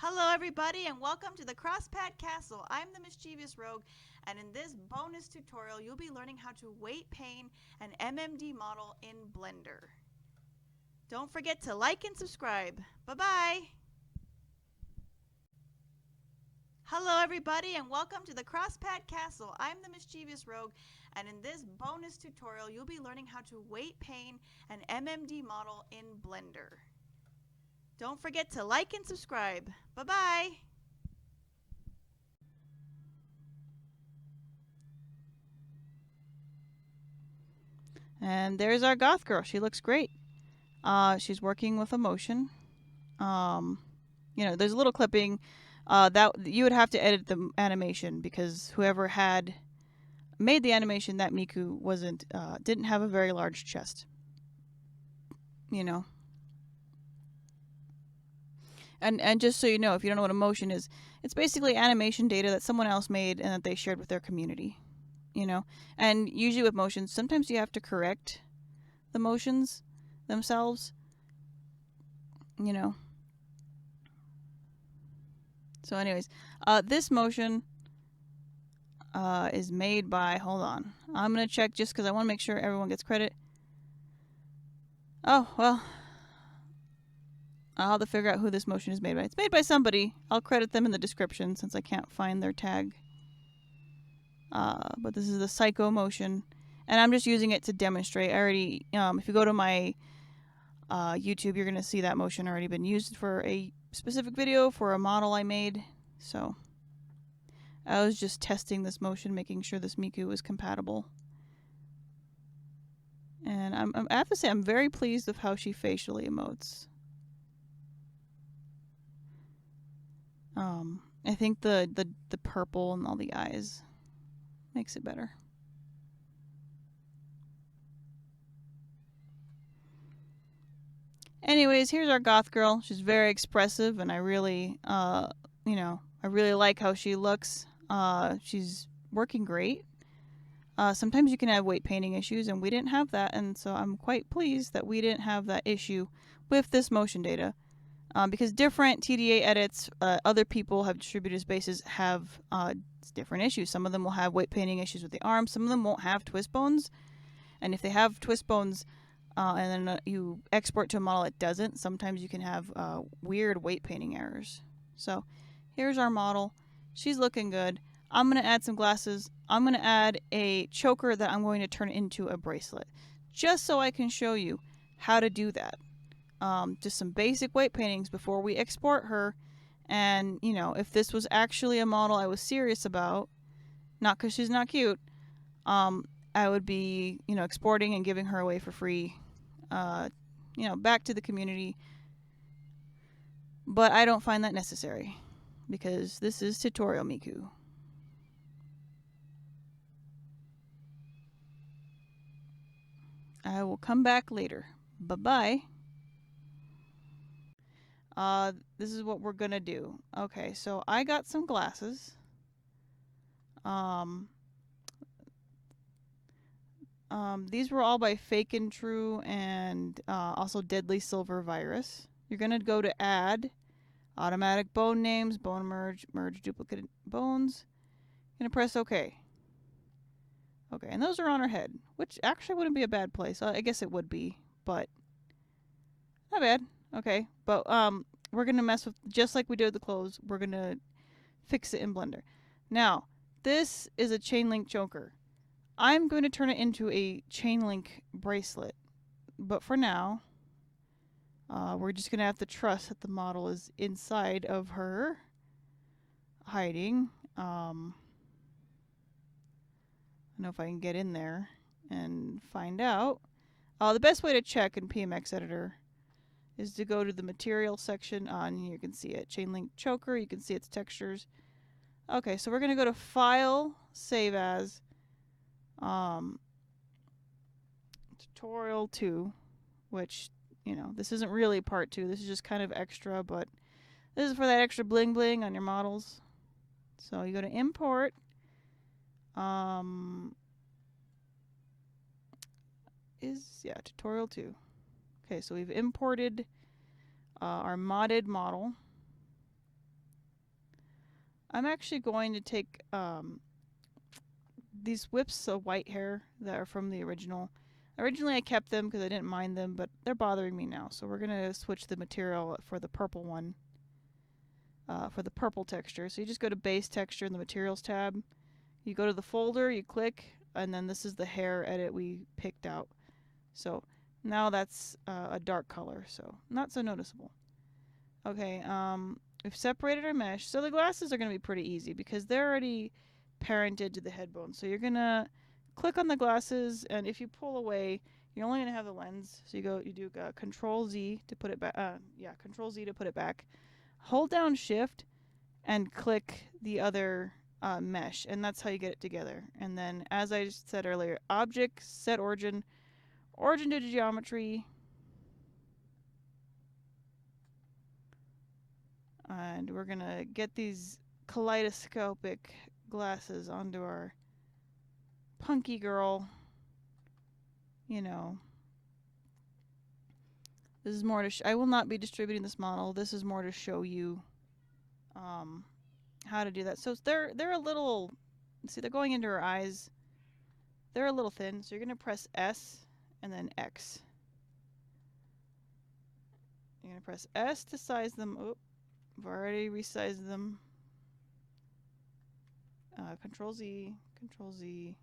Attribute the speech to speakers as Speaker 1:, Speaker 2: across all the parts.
Speaker 1: Hello everybody and welcome to the Crosspadcastle. I'm the mischievous rogue, and in this bonus tutorial you'll be learning how to weight pane an MMD model in Blender. Don't forget to like and subscribe. Bye-bye! Hello everybody and welcome to the Crosspadcastle. I'm the mischievous rogue, and in this bonus tutorial you'll be learning how to weight pane an MMD model in Blender. Don't forget to like and subscribe. Bye-bye! And there's our goth girl. She looks great. She's working with emotion. There's a little clipping that you would have to edit the animation because whoever had made the animation, that Miku didn't have a very large chest. And just so you know, if you don't know what emotion is, it's basically animation data that someone else made and that they shared with their community. And usually with motions, sometimes you have to correct the motions themselves. So anyways, this motion is made by, hold on, I'm going to check just because I want to make sure everyone gets credit. Oh, well, I'll have to figure out who this motion is made by. It's made by somebody. I'll credit them in the description since I can't find their tag. But this is the Psycho motion, and I'm just using it to demonstrate. I already, if you go to my YouTube, you're going to see that motion already been used for a specific video for a model I made. So I was just testing this motion, making sure this Miku was compatible. And I have to say, I'm very pleased with how she facially emotes. I think the purple and all the eyes makes it better. Anyways, here's our goth girl. She's very expressive, and I really, I really like how she looks. She's working great. Sometimes you can have weight painting issues, and we didn't have that, and so I'm quite pleased that we didn't have that issue with this motion data. Because different TDA edits, other people have distributed spaces have different issues. Some of them will have weight painting issues with the arms. Some of them won't have twist bones. And if they have twist bones and then you export to a model that doesn't, sometimes you can have weird weight painting errors. So here's our model. She's looking good. I'm going to add some glasses. I'm going to add a choker that I'm going to turn into a bracelet, just so I can show you how to do that. Just some basic weight paintings before we export her. And, if this was actually a model I was serious about, not because she's not cute, I would be, exporting and giving her away for free, back to the community. But I don't find that necessary because this is tutorial Miku. I will come back later. Bye-bye. This is what we're gonna do. Okay, so I got some glasses. These were all by Fake and True and also Deadly Silver Virus. You're gonna go to Add, Automatic Bone Names, Bone Merge, Merge Duplicate Bones. You're gonna press OK. Okay, and those are on her head, which actually wouldn't be a bad place. I guess it would be, but not bad. Okay, but we're gonna mess with, just like we did with the clothes, we're gonna fix it in Blender. Now, this is a chain link choker. I'm going to turn it into a chain link bracelet, but for now, we're just gonna have to trust that the model is inside of her, hiding. I don't know if I can get in there and find out. The best way to check in PMX Editor is to go to the material section. And you can see it, chain link choker. You can see its textures. Okay, so we're gonna go to File, Save As, Tutorial 2, which, this isn't really part 2. This is just kind of extra, but this is for that extra bling bling on your models. So you go to Import. Tutorial 2. Okay, so we've imported our modded model. I'm actually going to take these whips of white hair that are from the original. Originally I kept them because I didn't mind them, but they're bothering me now. So we're going to switch the material for the purple one, for the purple texture. So you just go to Base Texture in the Materials tab. You go to the folder, you click, and then this is the hair edit we picked out. So now that's a dark color, so not so noticeable. Okay, we've separated our mesh. So the glasses are going to be pretty easy because they're already parented to the head bone. So you're going to click on the glasses, and if you pull away, you're only going to have the lens. So you do Control Z to put it back. Control Z to put it back. Hold down Shift and click the other mesh, and that's how you get it together. And then, as I said earlier, Object, Set Origin, Origin to Geometry, and we're gonna get these kaleidoscopic glasses onto our punky girl. You know, this is more to I will not be distributing this model. This is more to show you how to do that. So they're a little, see, they're going into her eyes. They're a little thin, so you're gonna press S and then X. You're gonna press S to size them. Oop, I've already resized them. Control Z, Control Z.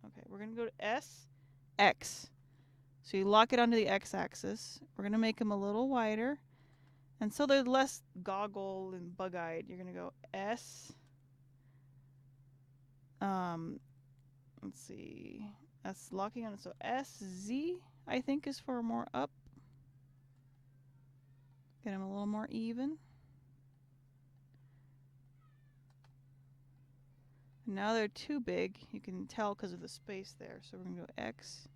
Speaker 1: Okay, we're gonna go to S, X. So you lock it onto the X axis. We're gonna make them a little wider. And so they're less goggle and bug-eyed. You're gonna go S. Let's see. That's locking on it. So S, Z, I think, is for more up. Get them a little more even. Now they're too big. You can tell because of the space there. So we're going to go X.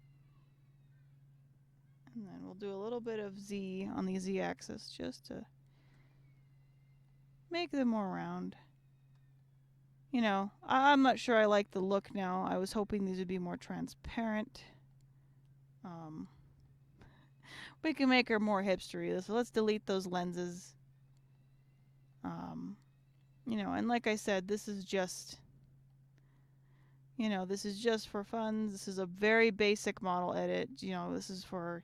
Speaker 1: And then we'll do a little bit of Z on the Z axis just to make them more round. You know, I'm not sure I like the look now. I was hoping these would be more transparent. We can make her more hipstery. So let's delete those lenses. You know, and like I said, this is just... You know, this is just for fun. This is a very basic model edit. You know, this is for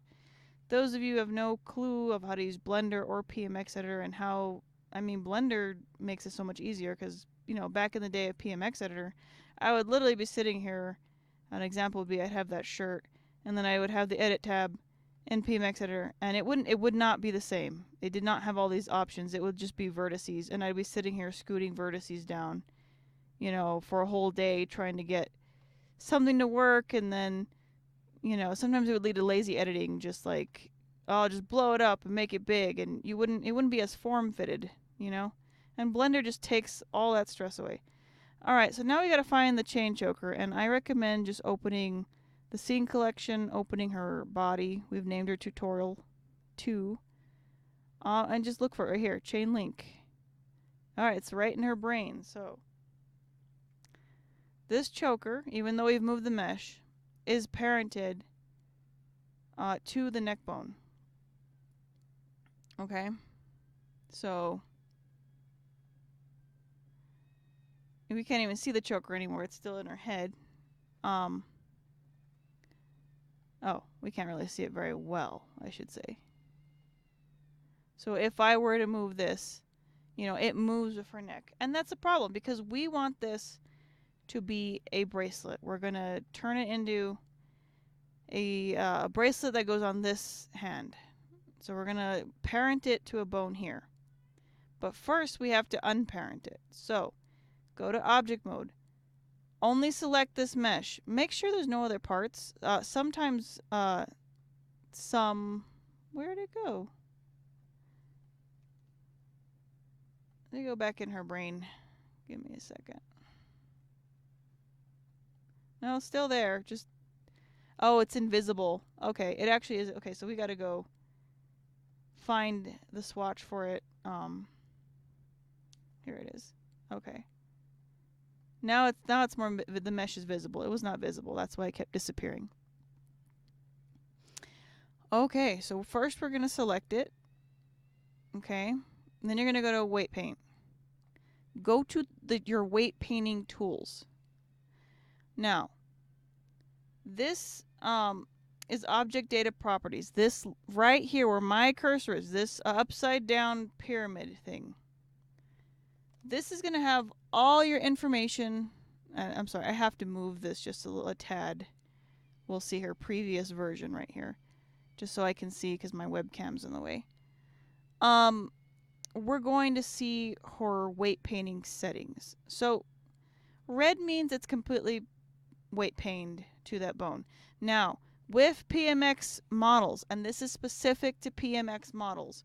Speaker 1: those of you who have no clue of how to use Blender or PMX editor and how, I mean, Blender makes it so much easier because, you know, back in the day of PMX editor, I would literally be sitting here. An example would be I'd have that shirt and then I would have the edit tab in PMX editor and it would not be the same. It did not have all these options. It would just be vertices and I'd be sitting here scooting vertices down, you know, for a whole day trying to get something to work, and then, you know, sometimes it would lead to lazy editing, just like, oh, just blow it up and make it big, and it wouldn't be as form-fitted, you know? And Blender just takes all that stress away. Alright, so now we gotta find the chain choker, and I recommend just opening the scene collection, opening her body. We've named her Tutorial 2. And just look for it right here, chain link. Alright, it's right in her brain, so... This choker, even though we've moved the mesh, is parented to the neck bone. Okay? So, we can't even see the choker anymore. It's still in her head. Oh, we can't really see it very well, I should say. So if I were to move this, you know, it moves with her neck. And that's a problem because we want this to be a bracelet. We're going to turn it into a bracelet that goes on this hand. So we're going to parent it to a bone here. But first we have to unparent it. So go to object mode. Only select this mesh. Make sure there's no other parts. Sometimes where'd it go? Let me go back in her brain. Give me a second. No, still there. Just, oh, it's invisible. Okay, it actually is. Okay, so we got to go find the swatch for it. Here it is. Okay. Now it's more, the mesh is visible. It was not visible. That's why it kept disappearing. Okay, so first we're going to select it. Okay. And then you're going to go to weight paint. go to your weight painting tools. Now, this is object data properties. This right here where my cursor is, this upside down pyramid thing. This is going to have all your information. I'm sorry, I have to move this just a tad. We'll see her previous version right here, just so I can see because my webcam's in the way. We're going to see her weight painting settings. So red means it's completely weight painted to that bone. Now, with PMX models, and this is specific to PMX models,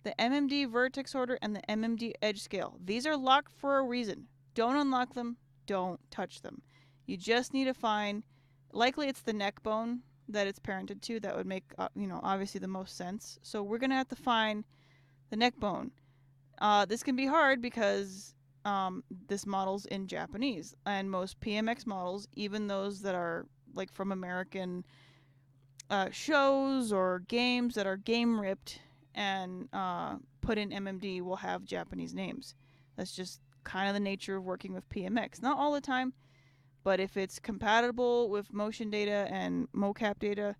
Speaker 1: the MMD vertex order and the MMD edge scale, these are locked for a reason. Don't unlock them, don't touch them. You just need to find, likely it's the neck bone that it's parented to. That would make, obviously the most sense. So we're going to have to find the neck bone. This can be hard because this model's in Japanese, and most PMX models, even those that are like from American shows or games that are game ripped and put in MMD, will have Japanese names. That's just kind of the nature of working with PMX. Not all the time, but if it's compatible with motion data and mocap data,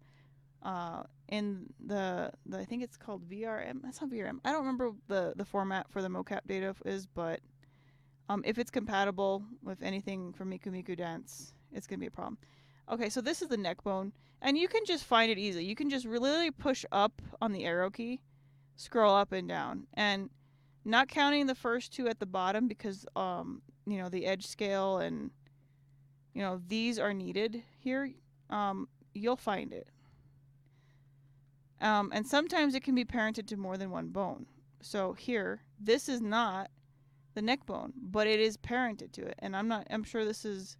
Speaker 1: in the I think it's called VRM. That's not VRM. I don't remember the format for the mocap data is, but if it's compatible with anything from Miku Miku Dance, it's gonna be a problem. Okay, so this is the neck bone, and you can just find it easily. You can just really push up on the arrow key, scroll up and down, and not counting the first two at the bottom because the edge scale and these are needed here. You'll find it. And sometimes it can be parented to more than one bone. So here, this is not the neck bone, but it is parented to it. And I'm sure this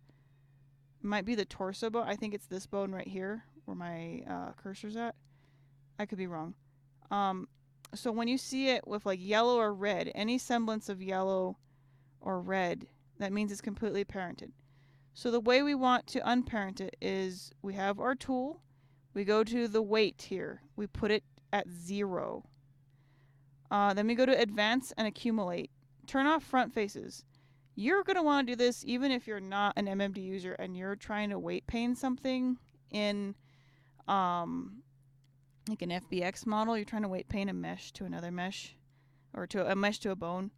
Speaker 1: might be the torso bone. I think it's this bone right here where my cursor's at. I could be wrong. So when you see it with like yellow or red, any semblance of yellow or red, that means it's completely parented. So the way we want to unparent it is we have our tool. We go to the weight here. We put it at 0. Then we go to advance and accumulate. Turn off front faces. You're going to want to do this even if you're not an MMD user and you're trying to weight paint something in like an FBX model. You're trying to weight paint a mesh to another mesh, or to a mesh to a bone.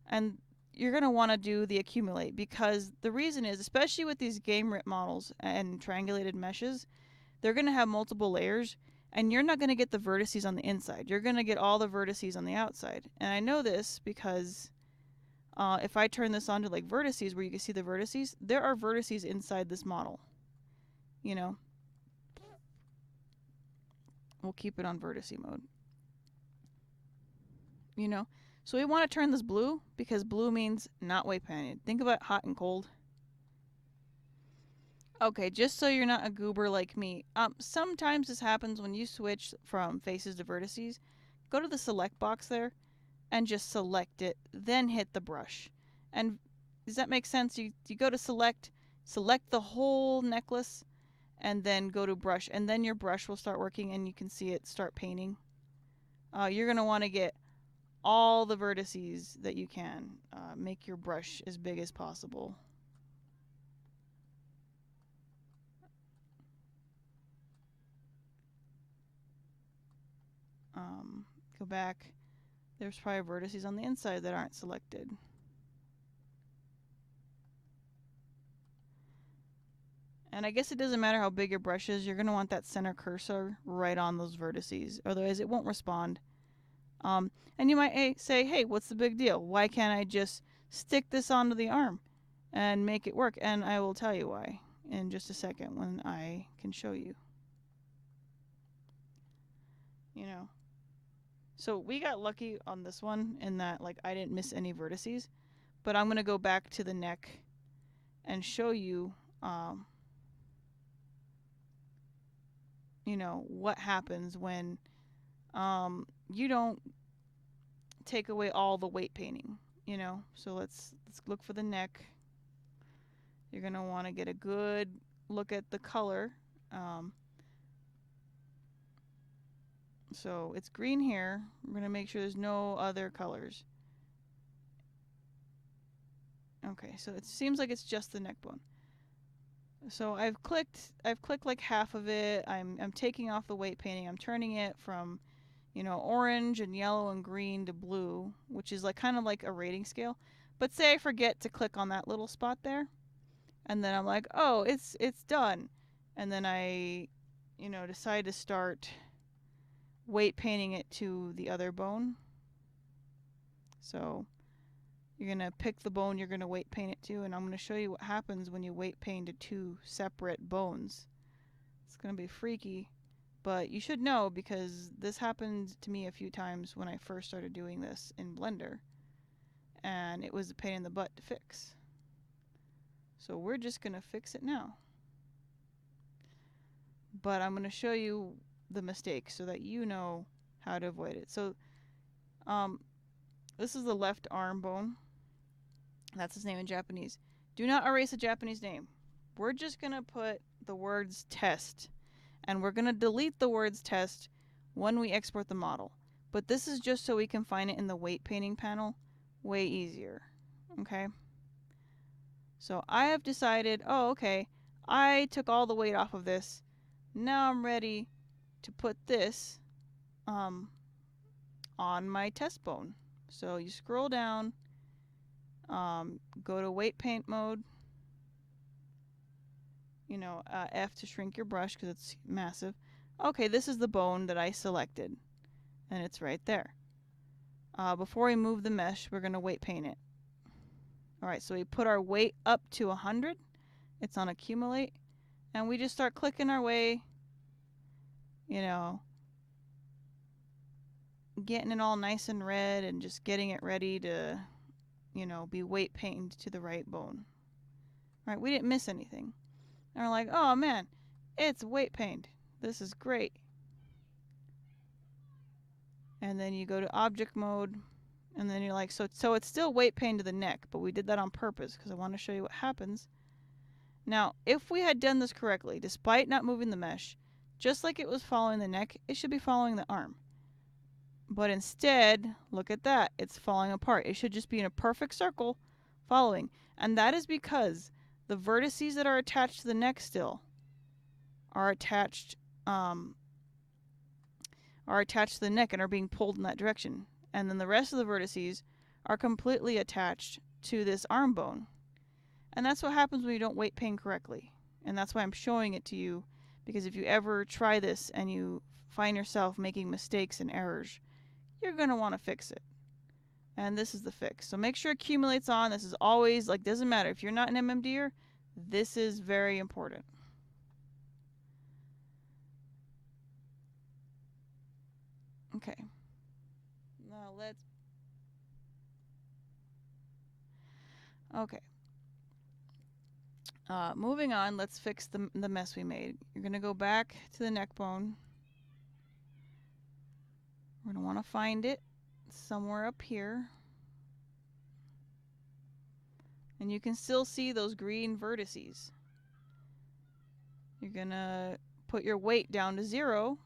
Speaker 1: And you're going to want to do the accumulate, because the reason is, especially with these game rip models and triangulated meshes, they're going to have multiple layers, and you're not going to get the vertices on the inside. You're going to get all the vertices on the outside. And I know this because if I turn this on to like vertices, where you can see the vertices, there are vertices inside this model. We'll keep it on vertice mode. So we want to turn this blue because blue means not weight painted. Think about hot and cold. Okay, just so you're not a goober like me, sometimes this happens when you switch from faces to vertices. Go to the select box there and just select it, then hit the brush. And does that make sense? You go to select the whole necklace, and then go to brush, and then your brush will start working and you can see it start painting. You're going to want to get all the vertices that you can. Make your brush as big as possible. Go back. There's probably vertices on the inside that aren't selected. And I guess it doesn't matter how big your brush is. You're going to want that center cursor right on those vertices. Otherwise, it won't respond. And you might say, hey, what's the big deal? Why can't I just stick this onto the arm and make it work? And I will tell you why in just a second when I can show you. So we got lucky on this one in that I didn't miss any vertices. But I'm going to go back to the neck and show you what happens when you don't take away all the weight painting. So let's look for the neck. You're going to want to get a good look at the color. So it's green here. We're going to make sure there's no other colors. Okay, so it seems like it's just the neck bone. So I've clicked like half of it. I'm taking off the weight painting. I'm turning it from, you know, orange and yellow and green to blue, which is like kind of like a rating scale. But say I forget to click on that little spot there, and then I'm like, oh, it's done. And then I, you know, decide to start weight painting it to the other bone. So you're going to pick the bone you're going to weight paint it to, and I'm going to show you what happens when you weight paint to two separate bones. It's going to be freaky, but you should know because this happened to me a few times when I first started doing this in Blender, and it was a pain in the butt to fix. So we're just going to fix it now. But I'm going to show you the mistake so that you know how to avoid it. So this is the left arm bone. That's his name in Japanese. Do not erase a Japanese name. We're just going to put the words test. And we're going to delete the words test when we export the model. But this is just so we can find it in the weight painting panel way easier. Okay? So I have decided, oh, okay, I took all the weight off of this. Now I'm ready to put this on my test bone. So you scroll down, go to weight paint mode, you know, F to shrink your brush because it's massive. Okay, this is the bone that I selected, and it's right there. Before we move the mesh, we're going to weight paint it. Alright, so we put our weight up to 100. It's on accumulate, and we just start clicking our way, you know, getting it all nice and red and just getting it ready to, you know, be weight painted to the right bone. Alright, we didn't miss anything. And we're like, oh man, it's weight painted. This is great. And then you go to object mode, and then you're like, so it's still weight painted to the neck, but we did that on purpose because I want to show you what happens. Now, if we had done this correctly, despite not moving the mesh, just like it was following the neck, it should be following the arm. But instead, look at that, it's falling apart. It should just be in a perfect circle following. And that is because the vertices that are attached to the neck still are attached to the neck and are being pulled in that direction. And then the rest of the vertices are completely attached to this arm bone. And that's what happens when you don't weight paint correctly. And that's why I'm showing it to you, because if you ever try this and you find yourself making mistakes and errors, you're going to want to fix it. And this is the fix. So make sure accumulates on. This is always, like, doesn't matter. If you're not an MMDer, this is very important. Okay. Now let's... Okay. Moving on, let's fix the mess we made. You're going to go back to the neck bone. We're going to want to find it somewhere up here. And you can still see those green vertices. You're going to put your weight down to 0.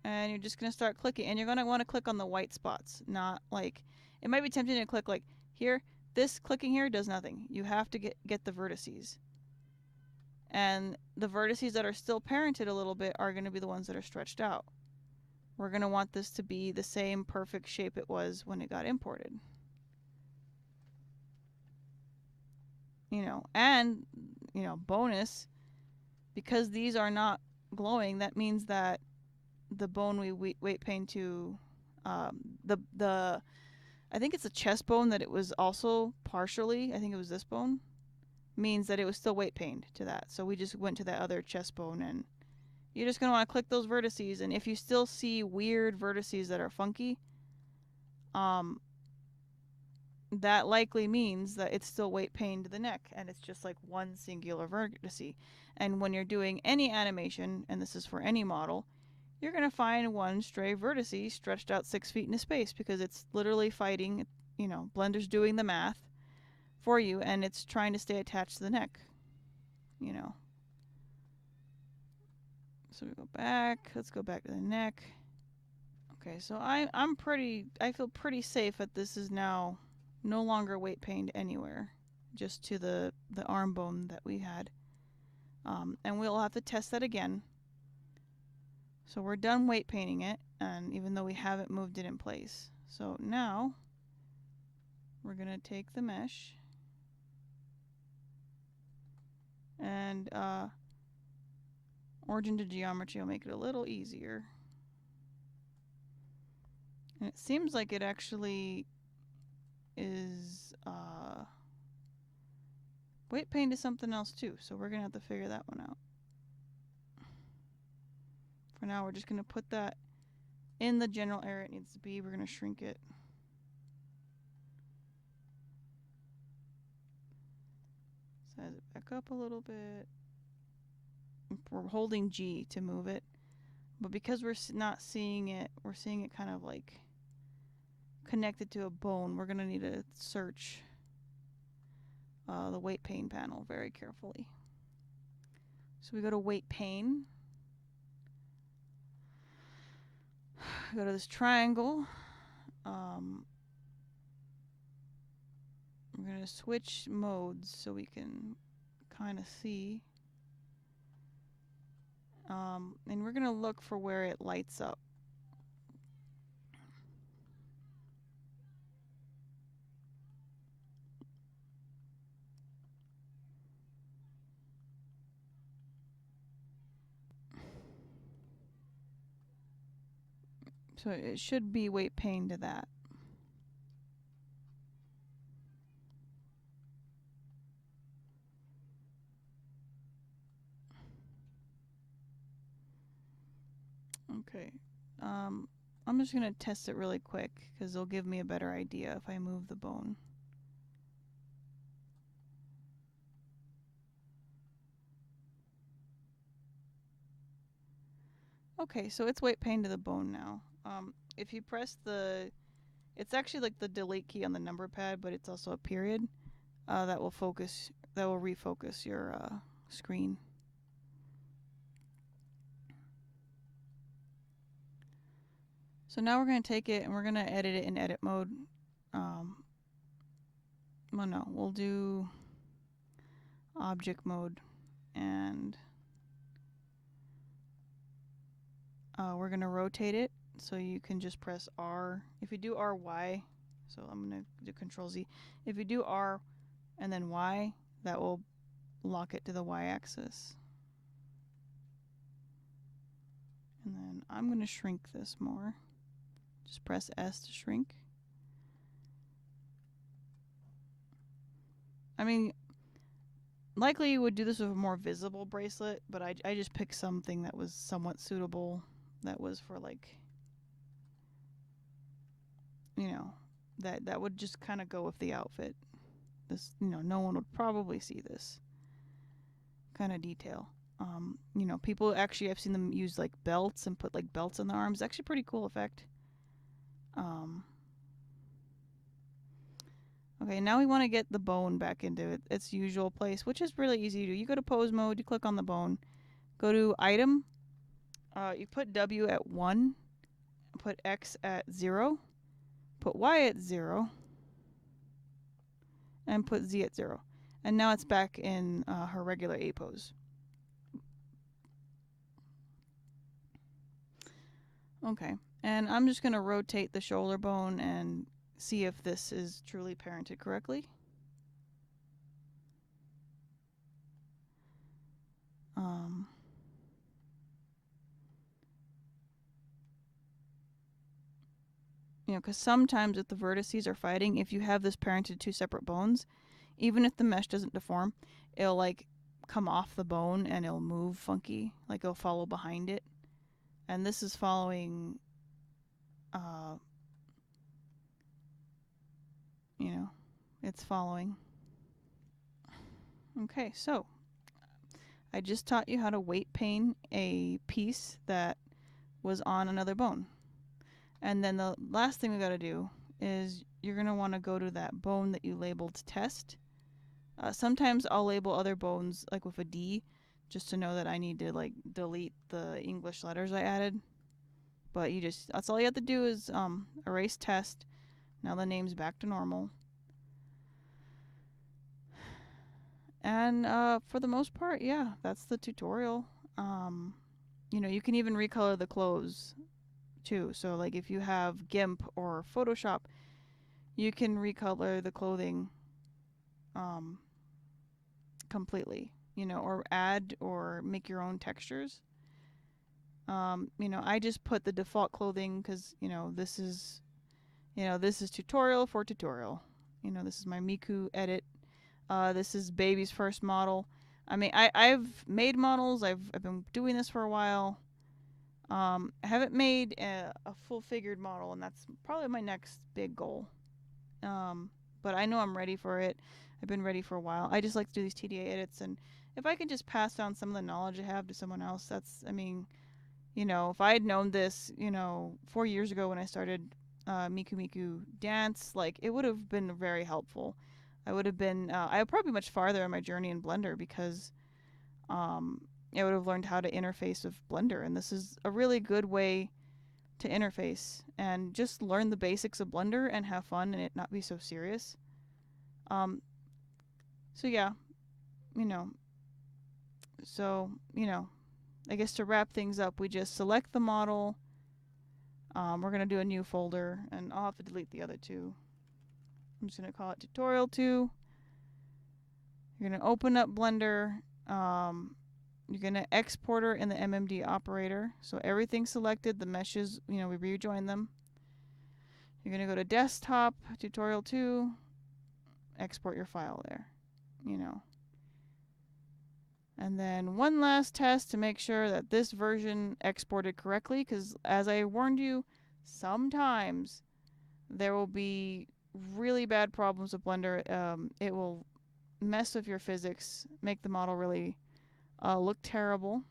Speaker 1: And you're just going to start clicking. And you're going to want to click on the white spots. Not like... It might be tempting to click like here. This clicking here does nothing. You have to get the vertices. And the vertices that are still parented a little bit are going to be the ones that are stretched out. We're going to want this to be the same perfect shape it was when it got imported. You know, and, you know, bonus, because these are not glowing, that means that the bone we weight paint to, I think it's a chest bone that it was also partially, I think it was this bone, means that it was still weight painted to that. So we just went to that other chest bone, and you're just going to want to click those vertices. And if you still see weird vertices that are funky, that likely means that it's still weight painted to the neck, and it's just like one singular vertice. And when you're doing any animation, and this is for any model, you're going to find one stray vertice stretched out 6 feet into space because it's literally fighting, you know, Blender's doing the math for you, and it's trying to stay attached to the neck, you know. So we go back. Let's go back to the neck. Okay, so I feel pretty safe that this is now no longer weight painted anywhere. just to the arm bone that we had. And we'll have to test that again. So we're done weight painting it, and even though we haven't moved it in place. So now we're going to take the mesh and origin to geometry will make it a little easier. And it seems like it actually is weight paint is something else too, so we're going to have to figure that one out. For now, we're just going to put that in the general area it needs to be. We're going to shrink it. Size it back up a little bit. We're holding G to move it. But because we're not seeing it, we're seeing it kind of like connected to a bone. We're going to need to search the weight pain panel very carefully. So we go to weight pain. Go to this triangle. We're going to switch modes so we can kind of see. And we're going to look for where it lights up. So it should be weight pain to that. Okay. I'm just going to test it really quick because it'll give me a better idea if I move the bone. Okay, so it's weight pain to the bone now. If you press it's actually like the delete key on the number pad, but it's also a period that will refocus your screen. So now we're going to take it and we're going to edit it in edit mode. Well, no, we'll do object mode, and we're going to rotate it. So you can just press R. If you do RY, so I'm going to do Control Z. If you do R and then Y, that will lock it to the Y axis. And then I'm going to shrink this more. Just press S to shrink. I mean, likely you would do this with a more visible bracelet, but I just picked something that was somewhat suitable. That was for like, you know, that would just kind of go with the outfit. This, you know, no one would probably see this kind of detail. You know, people actually, I've seen them use like belts and put like belts on the arms. It's actually a pretty cool effect. Okay, now we want to get the bone back into its usual place, which is really easy to do. You go to pose mode, you click on the bone, go to item, you put W at 1, put X at 0, put Y at 0, and put Z at 0. And now it's back in her regular A pose. Okay, and I'm just going to rotate the shoulder bone and see if this is truly parented correctly. You know, because sometimes if the vertices are fighting, if you have this parented two separate bones, even if the mesh doesn't deform, it'll like come off the bone and it'll move funky, like it'll follow behind it. And this is following, you know, it's following. Okay, so I just taught you how to weight paint a piece that was on another bone. And then the last thing we got to do is you're going to want to go to that bone that you labeled test. Sometimes I'll label other bones like with a D just to know that I need to like delete the English letters I added. But that's all you have to do is erase test. Now the name's back to normal. And for the most part, yeah, that's the tutorial. You know, you can even recolor the clothes too. So like if you have GIMP or Photoshop, you can recolor the clothing um, completely, you know, or add or make your own textures. You know, I just put the default clothing because, you know, this is tutorial for tutorial. You know, this is my Miku edit. This is baby's first model. I mean, I've made models. I've been doing this for a while. I haven't made a full figured model, and that's probably my next big goal. But I know I'm ready for it. I've been ready for a while. I just like to do these TDA edits, and if I can just pass down some of the knowledge I have to someone else, that's, I mean, you know, if I had known this, you know, 4 years ago when I started Miku Miku Dance, like, it would have been very helpful. I would probably be much farther in my journey in Blender because I would have learned how to interface with Blender, and this is a really good way to interface and just learn the basics of Blender and have fun and it not be so serious. So yeah, you know, I guess to wrap things up, we just select the model. We're going to do a new folder, and I'll have to delete the other two. I'm just going to call it tutorial 2. You're going to open up Blender. You're going to export her in the MMD operator. So everything's selected. The meshes, you know, we rejoin them. You're going to go to desktop, tutorial 2, export your file there, you know. And then one last test to make sure that this version exported correctly, because as I warned you, sometimes there will be really bad problems with Blender. It will mess with your physics, make the model really look terrible.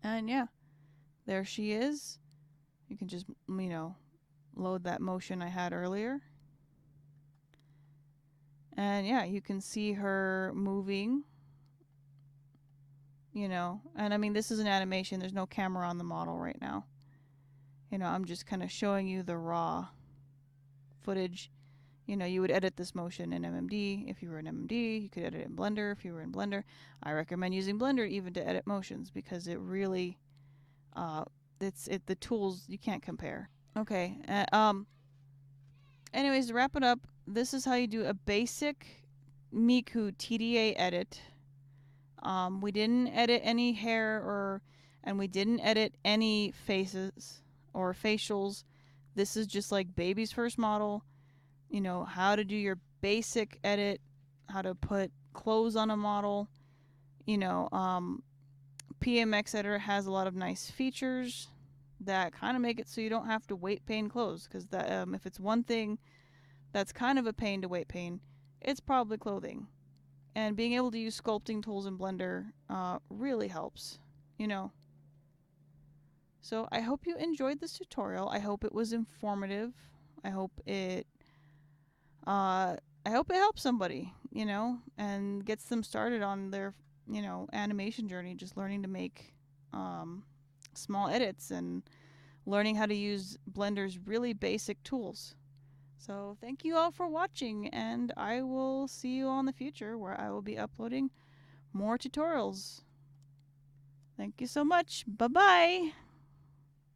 Speaker 1: And yeah, there she is. You can just, you know, load that motion I had earlier. And yeah, you can see her moving, you know. And I mean, this is an animation. There's no camera on the model right now. You know, I'm just kind of showing you the raw footage. You know, you would edit this motion in MMD. If you were in MMD, you could edit it in Blender. If you were in Blender, I recommend using Blender even to edit motions because it really, the tools you can't compare. Okay. Anyways, to wrap it up, this is how you do a basic Miku TDA edit. We didn't edit any hair and we didn't edit any faces or facials. This is just like baby's first model. You know, how to do your basic edit, how to put clothes on a model. You know, PMX editor has a lot of nice features that kind of make it so you don't have to weight paint clothes, because that if it's one thing that's kind of a pain to weight paint, it's probably clothing. And being able to use sculpting tools in Blender really helps, you know. So I hope you enjoyed this tutorial. I hope it was informative. I hope it helps somebody, you know, and gets them started on their, you know, animation journey, just learning to make small edits and learning how to use Blender's really basic tools. So thank you all for watching, and I will see you all in the future where I will be uploading more tutorials. Thank you so much. Bye-bye.